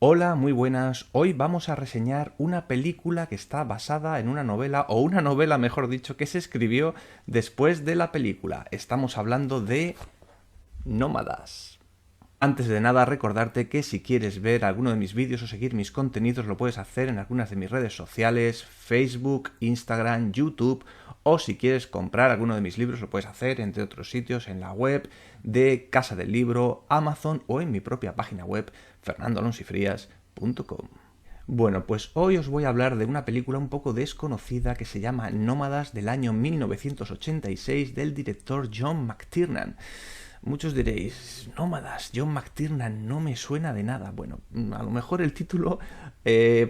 Hola, muy buenas. Hoy vamos a reseñar una película que está basada en una novela, o una novela, mejor dicho, que se escribió después de la película. Estamos hablando de Nómadas. Antes de nada, recordarte que si quieres ver alguno de mis vídeos o seguir mis contenidos, lo puedes hacer en algunas de mis redes sociales, Facebook, Instagram, YouTube, o si quieres comprar alguno de mis libros, lo puedes hacer, entre otros sitios, en la web de Casa del Libro, Amazon o en mi propia página web, fernandolonsifrías.com. Bueno, pues hoy os voy a hablar de una película un poco desconocida que se llama Nómadas, del año 1986, del director John McTiernan. Muchos diréis, Nómadas, John McTiernan, no me suena de nada. Bueno, a lo mejor el título,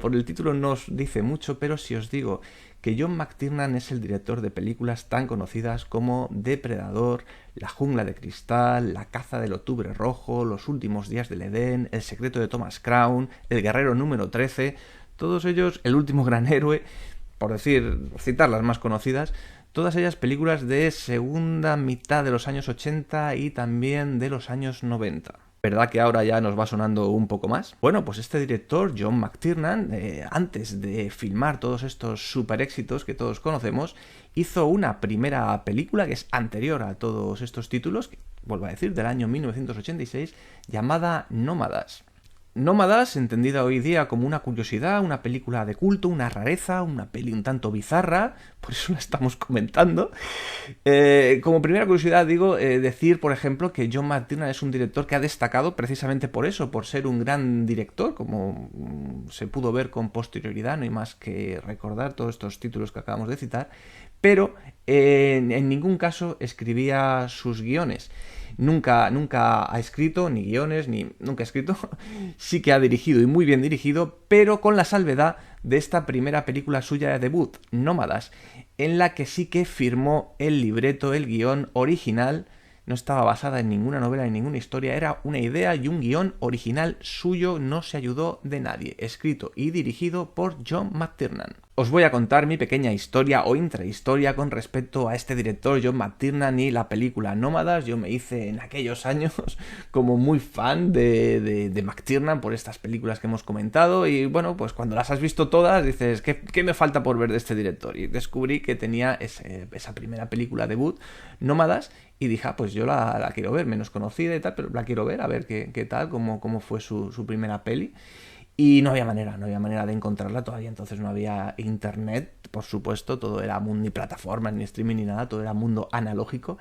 por el título no os dice mucho, pero si os digo que John McTiernan es el director de películas tan conocidas como Depredador, La jungla de cristal, La caza del octubre rojo, Los últimos días del Edén, El secreto de Thomas Crown, El guerrero número 13, todos ellos, El último gran héroe, por citar las más conocidas, todas ellas películas de segunda mitad de los años 80 y también de los años 90. ¿Verdad que ahora ya nos va sonando un poco más? Bueno, pues este director, John McTiernan, antes de filmar todos estos super éxitos que todos conocemos, hizo una primera película que es anterior a todos estos títulos, que, vuelvo a decir, del año 1986, llamada Nómadas. Nómadas, entendida hoy día como una curiosidad, una película de culto, una rareza, una peli un tanto bizarra, por eso la estamos comentando. Como primera curiosidad digo, decir, por ejemplo, que John McTiernan es un director que ha destacado precisamente por eso, por ser un gran director, como se pudo ver con posterioridad, no hay más que recordar todos estos títulos que acabamos de citar, pero en ningún caso escribía sus guiones. Nunca ha escrito ni guiones, ni nunca ha escrito. Sí que ha dirigido y muy bien dirigido, pero con la salvedad de esta primera película suya de debut, Nómadas, en la que sí que firmó el libreto, el guión original. No estaba basada en ninguna novela ni ninguna historia, era una idea y un guión original suyo, no se ayudó de nadie, escrito y dirigido por John McTiernan. Os voy a contar mi pequeña historia o intrahistoria con respecto a este director John McTiernan y la película Nómadas. Yo me hice en aquellos años como muy fan de McTiernan por estas películas que hemos comentado y bueno, pues cuando las has visto todas dices, ¿qué me falta por ver de este director? Y descubrí que tenía esa primera película debut, Nómadas, y dije, pues yo la quiero ver, menos conocida y tal, pero la quiero ver, a ver qué tal, cómo fue su primera peli. Y no había manera de encontrarla todavía, entonces no había internet, por supuesto, todo era mundo, ni plataformas, ni streaming, ni nada, todo era mundo analógico.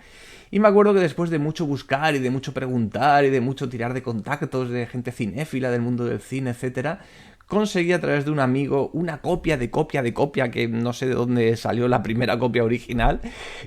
Y me acuerdo que después de mucho buscar y de mucho preguntar y de mucho tirar de contactos de gente cinéfila, del mundo del cine, etcétera, conseguí a través de un amigo una copia, que no sé de dónde salió la primera copia original,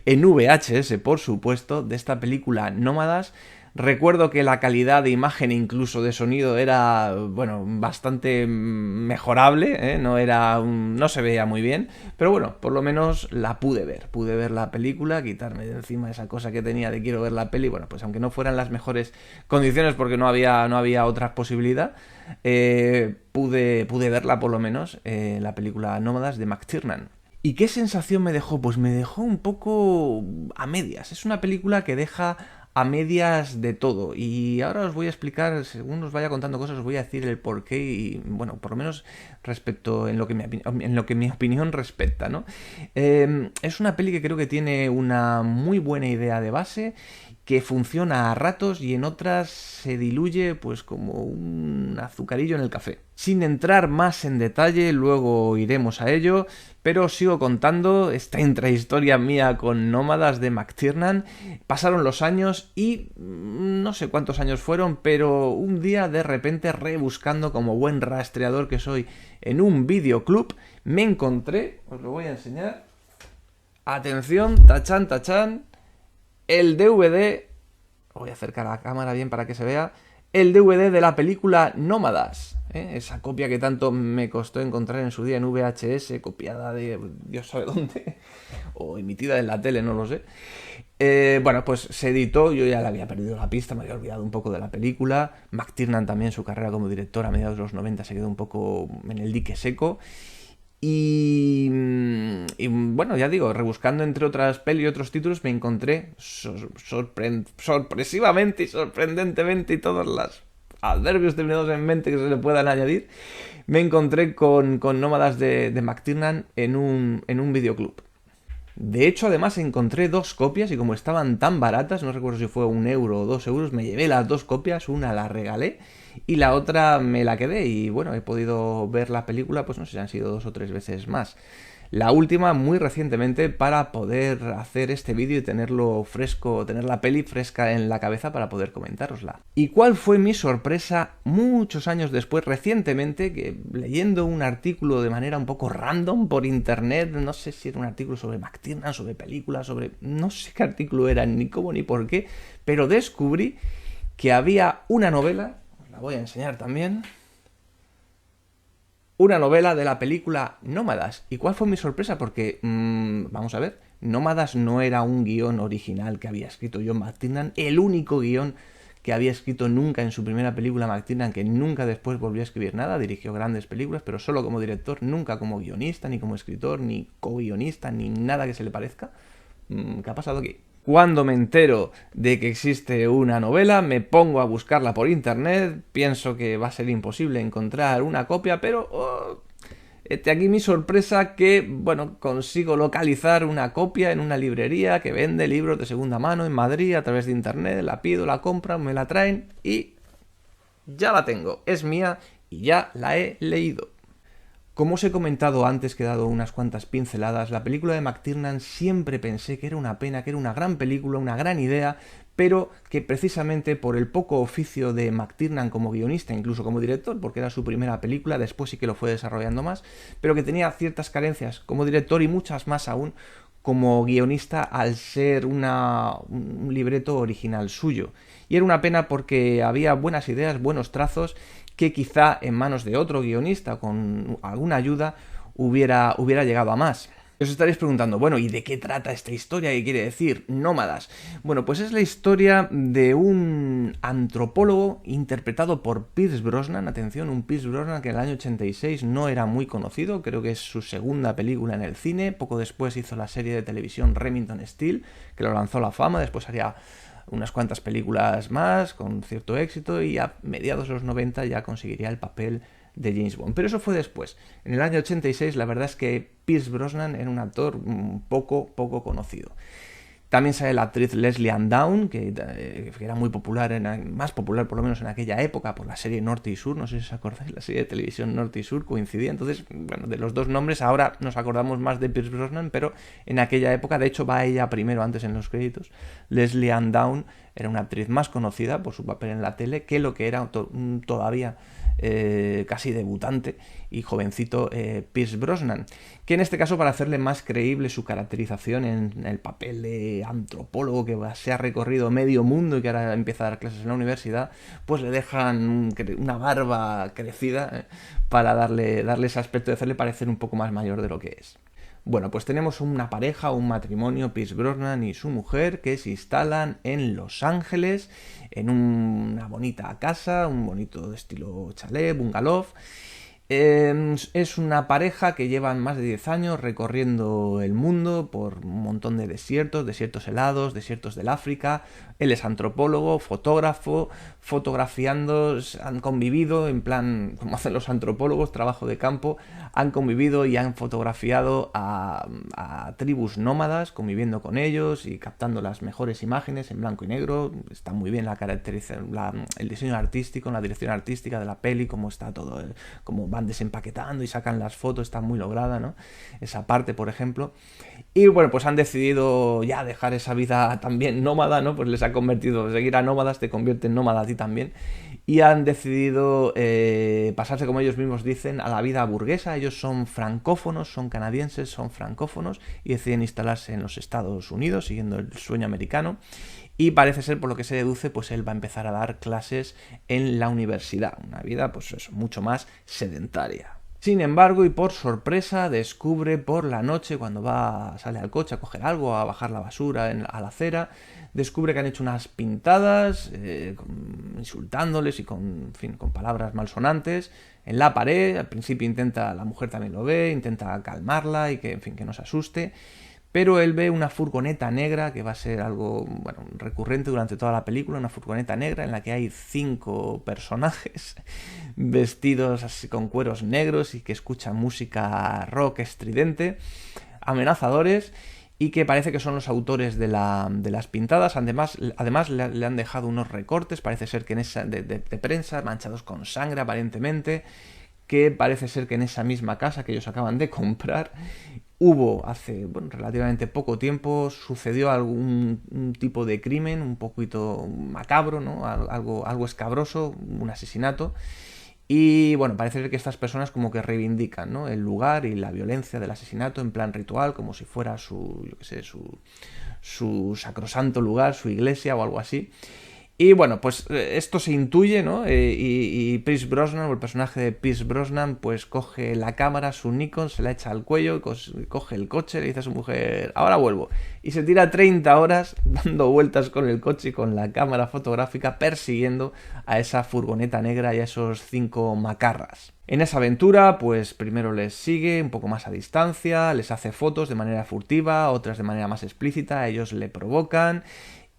en VHS, por supuesto, de esta película Nómadas. Recuerdo que la calidad de imagen e incluso de sonido era, bueno, bastante mejorable, ¿eh? No se veía muy bien, pero bueno, por lo menos la pude ver la película, quitarme de encima esa cosa que tenía de quiero ver la peli, bueno, pues aunque no fueran las mejores condiciones porque no había otra posibilidad, pude verla por lo menos, la película Nómadas de McTiernan. ¿Y qué sensación me dejó? Pues me dejó un poco a medias. Es una película que deja a medias de todo. Y ahora os voy a explicar, según os vaya contando cosas, os voy a decir el porqué y, bueno, por lo menos respecto en lo que mi opinión respecta, ¿no? Es una peli que creo que tiene una muy buena idea de base, que funciona a ratos y en otras se diluye pues como un azucarillo en el café. Sin entrar más en detalle, luego iremos a ello, pero sigo contando esta intrahistoria mía con Nómadas de McTiernan. Pasaron los años y no sé cuántos años fueron, pero un día de repente, rebuscando como buen rastreador que soy en un videoclub, me encontré, os lo voy a enseñar, atención, tachán, tachán, el DVD, voy a acercar a la cámara bien para que se vea, el DVD de la película Nómadas, esa copia que tanto me costó encontrar en su día en VHS, copiada de Dios sabe dónde, o emitida en la tele, no lo sé. Bueno, pues se editó, yo ya le había perdido la pista, me había olvidado un poco de la película. McTiernan también, su carrera como director a mediados de los 90 se quedó un poco en el dique seco. Y bueno, ya digo, rebuscando entre otras pelis y otros títulos me encontré sorpresivamente y sorprendentemente y todas las adverbios terminados en mente que se le puedan añadir, me encontré con Nómadas de McTiernan en un videoclub. De hecho, además encontré dos copias y como estaban tan baratas, no recuerdo si fue 1 euro o 2 euros, me llevé las dos copias, una la regalé y la otra me la quedé y bueno, he podido ver la película, pues no sé si han sido 2 o 3 veces más. La última muy recientemente para poder hacer este vídeo y tenerlo fresco, tener la peli fresca en la cabeza para poder comentárosla. ¿Y cuál fue mi sorpresa muchos años después, recientemente, que leyendo un artículo de manera un poco random por internet, no sé si era un artículo sobre McTiernan, sobre películas, sobre... no sé qué artículo era, ni cómo ni por qué, pero descubrí que había una novela, os la voy a enseñar también... una novela de la película Nómadas. ¿Y cuál fue mi sorpresa? Porque, vamos a ver, Nómadas no era un guión original que había escrito John McTiernan, el único guión que había escrito nunca en su primera película McTiernan, que nunca después volvió a escribir nada, dirigió grandes películas, pero solo como director, nunca como guionista, ni como escritor, ni co-guionista, ni nada que se le parezca. ¿Qué ha pasado aquí? Cuando me entero de que existe una novela, me pongo a buscarla por internet, pienso que va a ser imposible encontrar una copia, pero aquí mi sorpresa que, bueno, consigo localizar una copia en una librería que vende libros de segunda mano en Madrid a través de internet, la pido, la compran, me la traen y ya la tengo, es mía y ya la he leído. Como os he comentado antes, que he dado unas cuantas pinceladas, la película de McTiernan siempre pensé que era una pena, que era una gran película, una gran idea, pero que precisamente por el poco oficio de McTiernan como guionista, incluso como director, porque era su primera película, después sí que lo fue desarrollando más, pero que tenía ciertas carencias como director y muchas más aún como guionista al ser un libreto original suyo. Y era una pena porque había buenas ideas, buenos trazos, que quizá en manos de otro guionista con alguna ayuda hubiera llegado a más. Os estaréis preguntando, bueno, ¿y de qué trata esta historia? ¿Qué quiere decir Nómadas? Bueno, pues es la historia de un antropólogo interpretado por Pierce Brosnan. Atención, un Pierce Brosnan que en el año 86 no era muy conocido, creo que es su segunda película en el cine. Poco después hizo la serie de televisión Remington Steele, que lo lanzó a la fama, después haría unas cuantas películas más con cierto éxito y a mediados de los 90 ya conseguiría el papel de James Bond. Pero eso fue después. En el año 86 la verdad es que Pierce Brosnan era un actor poco conocido. También sale la actriz Leslie Ann Down, que era muy popular, más popular por lo menos en aquella época, por la serie Norte y Sur, no sé si os acordáis, la serie de televisión Norte y Sur coincidía, entonces, bueno, de los dos nombres ahora nos acordamos más de Pierce Brosnan, pero en aquella época, de hecho va ella primero antes en los créditos. Leslie Ann Down era una actriz más conocida por su papel en la tele que lo que era todavía casi debutante y jovencito Pierce Brosnan, que en este caso, para hacerle más creíble su caracterización en el papel de antropólogo que se ha recorrido medio mundo y que ahora empieza a dar clases en la universidad, pues le dejan una barba crecida para darle ese aspecto de hacerle parecer un poco más mayor de lo que es. Bueno, pues tenemos una pareja, un matrimonio, Pierce Brosnan y su mujer, que se instalan en Los Ángeles, en una bonita casa, un bonito estilo chalet, bungalow. Es una pareja que llevan más de 10 años recorriendo el mundo por un montón de desiertos helados, desiertos del África. Él es antropólogo, fotógrafo, fotografiando, han convivido en plan, como hacen los antropólogos, trabajo de campo, han convivido y han fotografiado a tribus nómadas, conviviendo con ellos y captando las mejores imágenes en blanco y negro. Está muy bien el diseño artístico, la dirección artística de la peli, cómo está todo, cómo van desempaquetando y sacan las fotos, está muy lograda, ¿no? Esa parte, por ejemplo. Y bueno, pues han decidido ya dejar esa vida también nómada, ¿no? Pues les ha convertido, seguir a nómadas te convierte en nómada a ti también. Y han decidido pasarse, como ellos mismos dicen, a la vida burguesa. Ellos son francófonos, son canadienses, son francófonos y deciden instalarse en los Estados Unidos, siguiendo el sueño americano. Y parece ser, por lo que se deduce, pues él va a empezar a dar clases en la universidad. Una vida, pues eso, mucho más sedentaria. Sin embargo, y por sorpresa, descubre por la noche, cuando sale al coche a coger algo, a bajar la basura a la acera, descubre que han hecho unas pintadas, insultándoles y con palabras malsonantes, en la pared. Al principio la mujer también lo ve, intenta calmarla y que no se asuste. pero él ve una furgoneta negra, que va a ser algo, bueno, recurrente durante toda la película, una furgoneta negra en la que hay 5 personajes vestidos así con cueros negros y que escuchan música rock estridente, amenazadores, y que parece que son los autores de las pintadas. Además le han dejado unos recortes, parece ser que de prensa, manchados con sangre aparentemente, que parece ser que en esa misma casa que ellos acaban de comprar hubo hace relativamente poco tiempo, sucedió un tipo de crimen un poquito macabro, ¿no? Algo escabroso, un asesinato. Y bueno, parece ser que estas personas como que reivindican, ¿no?, el lugar y la violencia del asesinato en plan ritual, como si fuera su sacrosanto lugar, su iglesia o algo así. Y bueno, pues esto se intuye, ¿no? Y Pierce Brosnan, o el personaje de Pierce Brosnan, pues coge la cámara, su Nikon, se la echa al cuello, coge el coche, le dice a su mujer, ahora vuelvo. Y se tira 30 horas dando vueltas con el coche y con la cámara fotográfica persiguiendo a esa furgoneta negra y a esos 5 macarras. En esa aventura, pues primero les sigue un poco más a distancia, les hace fotos de manera furtiva, otras de manera más explícita, ellos le provocan.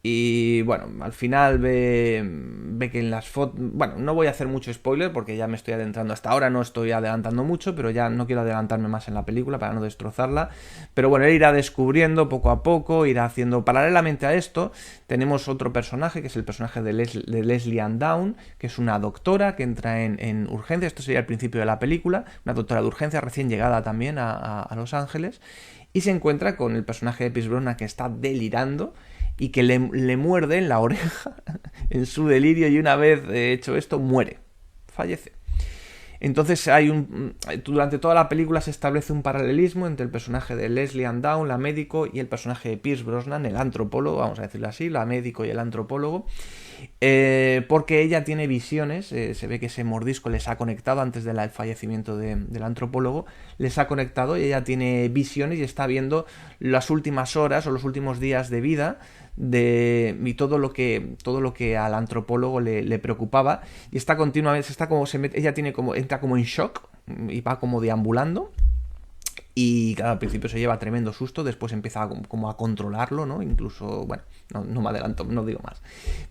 Y bueno, al final ve que en las fotos... Bueno, no voy a hacer mucho spoiler porque ya me estoy adentrando. Hasta ahora no estoy adelantando mucho, pero ya no quiero adelantarme más en la película para no destrozarla. Pero bueno, él irá descubriendo poco a poco, irá haciendo... Paralelamente a esto, tenemos otro personaje, que es el personaje de Leslie Ann Down, que es una doctora que entra en urgencia. Esto sería el principio de la película. Una doctora de urgencia recién llegada también a Los Ángeles. Y se encuentra con el personaje de Pierce Brosnan, que está delirando y que le muerde en la oreja en su delirio, y una vez hecho esto muere, fallece. Entonces durante toda la película se establece un paralelismo entre el personaje de Leslie Ann Down, la médico, y el personaje de Pierce Brosnan, el antropólogo, vamos a decirlo así, la médico y el antropólogo, porque ella tiene visiones, se ve que ese mordisco les ha conectado antes del fallecimiento del antropólogo, les ha conectado y ella tiene visiones y está viendo las últimas horas o los últimos días de vida y todo lo que al antropólogo le preocupaba, y está continuamente, ella entra como en shock y va como deambulando. Y claro, al principio se lleva tremendo susto, después empieza como a controlarlo, ¿no? Incluso, bueno, no me adelanto, no digo más.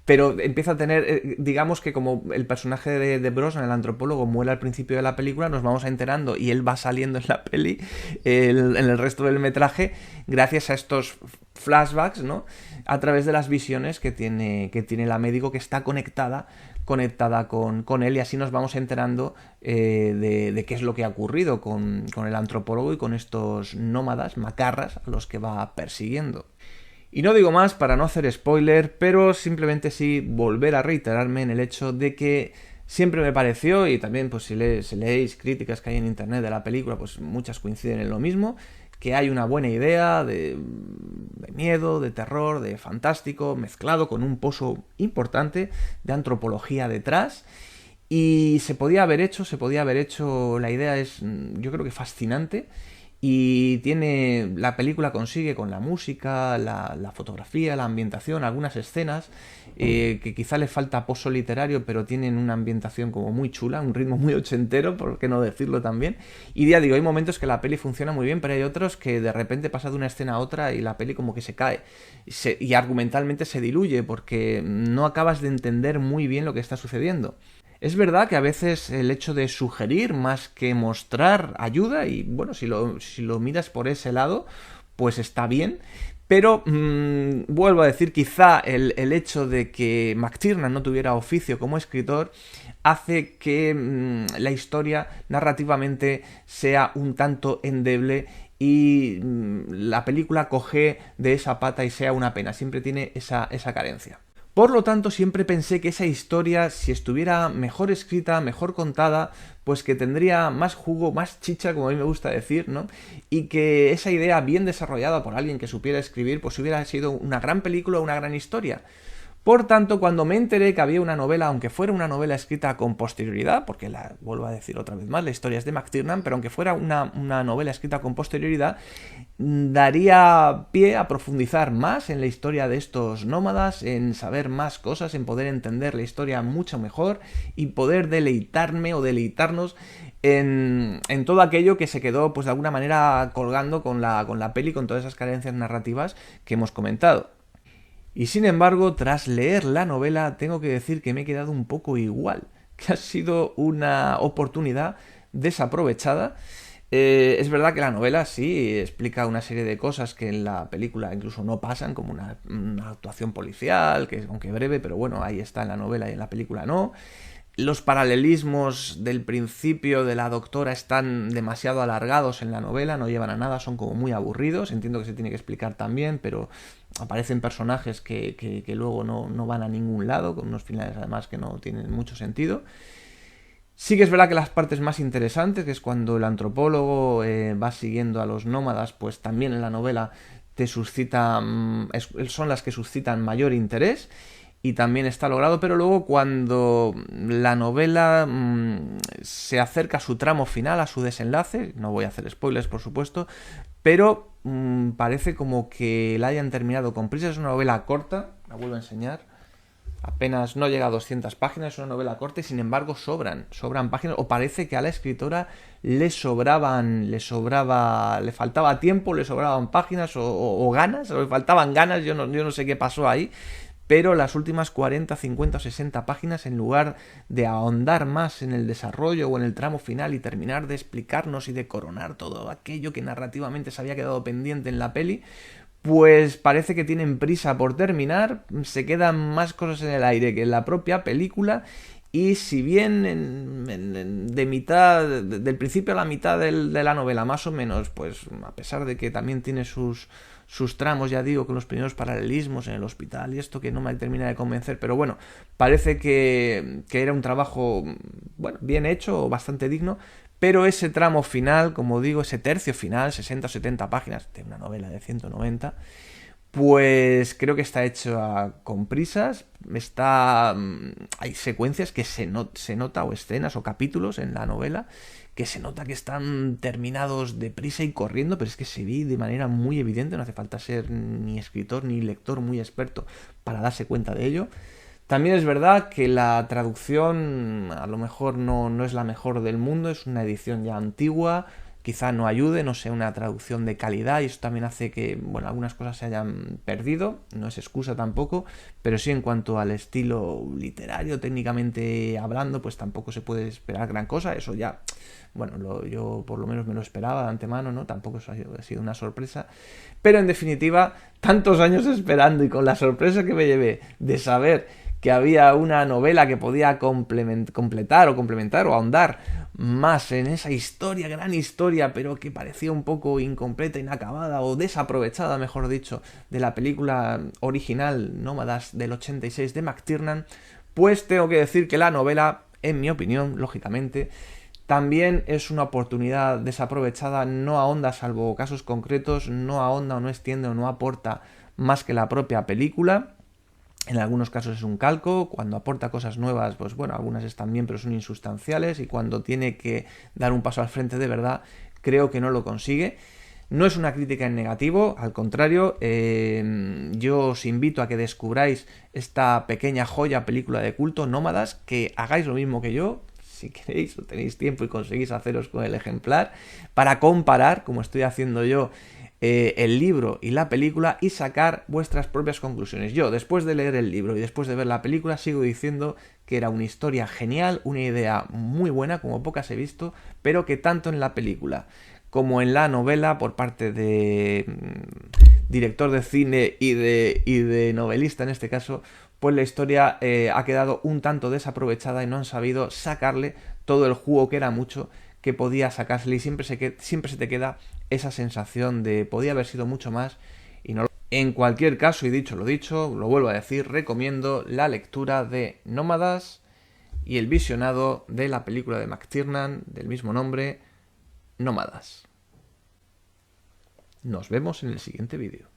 Pero empieza a tener, digamos que como el personaje de Brosnan, el antropólogo, muere al principio de la película, nos vamos enterando y él va saliendo en la peli, en el resto del metraje, gracias a estos flashbacks, ¿no?, a través de las visiones que tiene la médico, que está conectada con él, y así nos vamos enterando de qué es lo que ha ocurrido con el antropólogo y con estos nómadas, macarras, a los que va persiguiendo. Y no digo más para no hacer spoiler, pero simplemente sí volver a reiterarme en el hecho de que siempre me pareció, y también pues si leéis críticas que hay en internet de la película, pues muchas coinciden en lo mismo, que hay una buena idea de miedo, de terror, de fantástico, mezclado con un pozo importante de antropología detrás. Y se podía haber hecho, la idea es, yo creo que fascinante, y la película consigue con la música, la fotografía, la ambientación, algunas escenas que quizá le falta pozo literario, pero tienen una ambientación como muy chula, un ritmo muy ochentero, por qué no decirlo también. Y ya digo, hay momentos que la peli funciona muy bien, pero hay otros que de repente pasa de una escena a otra y la peli como que se cae y argumentalmente se diluye, porque no acabas de entender muy bien lo que está sucediendo. Es verdad que a veces el hecho de sugerir más que mostrar ayuda, y bueno, si lo miras por ese lado, pues está bien. Pero vuelvo a decir, quizá el hecho de que McTiernan no tuviera oficio como escritor hace que la historia narrativamente sea un tanto endeble, y la película coge de esa pata y sea una pena, siempre tiene esa carencia. Por lo tanto, siempre pensé que esa historia, si estuviera mejor escrita, mejor contada, pues que tendría más jugo, más chicha, como a mí me gusta decir, ¿no? Y que esa idea bien desarrollada por alguien que supiera escribir, pues hubiera sido una gran película, una gran historia. Por tanto, cuando me enteré que había una novela, aunque fuera una novela escrita con posterioridad, porque vuelvo a decir otra vez más, la historia es de McTiernan, pero aunque fuera una novela escrita con posterioridad, daría pie a profundizar más en la historia de estos nómadas, en saber más cosas, en poder entender la historia mucho mejor y poder deleitarme o deleitarnos en todo aquello que se quedó, pues de alguna manera, colgando con la peli, con todas esas carencias narrativas que hemos comentado. Y sin embargo, tras leer la novela, tengo que decir que me he quedado un poco igual, que ha sido una oportunidad desaprovechada. Es verdad que la novela sí explica una serie de cosas que en la película incluso no pasan, como una actuación policial, que aunque breve, pero bueno, ahí está en la novela y en la película no. Los paralelismos del principio de la doctora están demasiado alargados en la novela, no llevan a nada, son como muy aburridos. Entiendo que se tiene que explicar también, pero aparecen personajes que luego no van a ningún lado, con unos finales además que no tienen mucho sentido. Sí que es verdad que las partes más interesantes, que es cuando el antropólogo va siguiendo a los nómadas, pues también en la novela te suscita, son las que suscitan mayor interés y también está logrado, pero luego cuando la novela se acerca a su tramo final, a su desenlace, no voy a hacer spoilers por supuesto, pero parece como que la hayan terminado con prisa. Es una novela corta, la vuelvo a enseñar. Apenas no llega a 200 páginas, es una novela corta y sin embargo sobran páginas, o parece que a la escritora le faltaba tiempo, le sobraban páginas o ganas, o le faltaban ganas, yo no sé qué pasó ahí, pero las últimas 40, 50 o 60 páginas, en lugar de ahondar más en el desarrollo o en el tramo final y terminar de explicarnos y de coronar todo aquello que narrativamente se había quedado pendiente en la peli, pues parece que tienen prisa por terminar, se quedan más cosas en el aire que en la propia película. Y si bien del principio a la mitad de la novela, más o menos, pues a pesar de que también tiene sus tramos, ya digo, con los primeros paralelismos en el hospital y esto que no me termina de convencer, pero bueno, parece que era un trabajo, bueno, bien hecho, bastante digno, pero ese tramo final, como digo, ese tercio final, 60 o 70 páginas de una novela de 190, pues creo que está hecho con prisas. Hay secuencias que se nota, o escenas o capítulos en la novela, que se nota que están terminados deprisa y corriendo, pero es que se ve de manera muy evidente, no hace falta ser ni escritor ni lector muy experto para darse cuenta de ello. También es verdad que la traducción a lo mejor no es la mejor del mundo, es una edición ya antigua, quizá no ayude, no sea una traducción de calidad y eso también hace que, bueno, algunas cosas se hayan perdido, no es excusa tampoco, pero sí en cuanto al estilo literario, técnicamente hablando, pues tampoco se puede esperar gran cosa, eso ya, bueno, yo por lo menos me lo esperaba de antemano, ¿no? Tampoco eso ha sido una sorpresa, pero en definitiva, tantos años esperando y con la sorpresa que me llevé de saber que había una novela que podía completar o ahondar más en esa historia, gran historia, pero que parecía un poco incompleta, inacabada o desaprovechada, mejor dicho, de la película original Nómadas del 86 de McTiernan, pues tengo que decir que la novela, en mi opinión, lógicamente, también es una oportunidad desaprovechada, no ahonda, salvo casos concretos, no ahonda o no extiende o no aporta más que la propia película. En algunos casos es un calco, cuando aporta cosas nuevas, pues bueno, algunas están bien pero son insustanciales, y cuando tiene que dar un paso al frente de verdad, creo que no lo consigue. No es una crítica en negativo, al contrario, yo os invito a que descubráis esta pequeña joya película de culto, Nómadas, que hagáis lo mismo que yo, si queréis o tenéis tiempo y conseguís haceros con el ejemplar, para comparar, como estoy haciendo yo, el libro y la película y sacar vuestras propias conclusiones. Yo, después de leer el libro y después de ver la película, sigo diciendo que era una historia genial, una idea muy buena, como pocas he visto, pero que tanto en la película como en la novela, por parte de director de cine y de novelista en este caso, pues la historia ha quedado un tanto desaprovechada y no han sabido sacarle todo el jugo, que era mucho, que podía sacársele, y siempre se te queda esa sensación de podía haber sido mucho más y no. En cualquier caso, y dicho lo dicho, lo vuelvo a decir, recomiendo la lectura de Nómadas y el visionado de la película de McTiernan del mismo nombre, Nómadas. Nos vemos en el siguiente vídeo.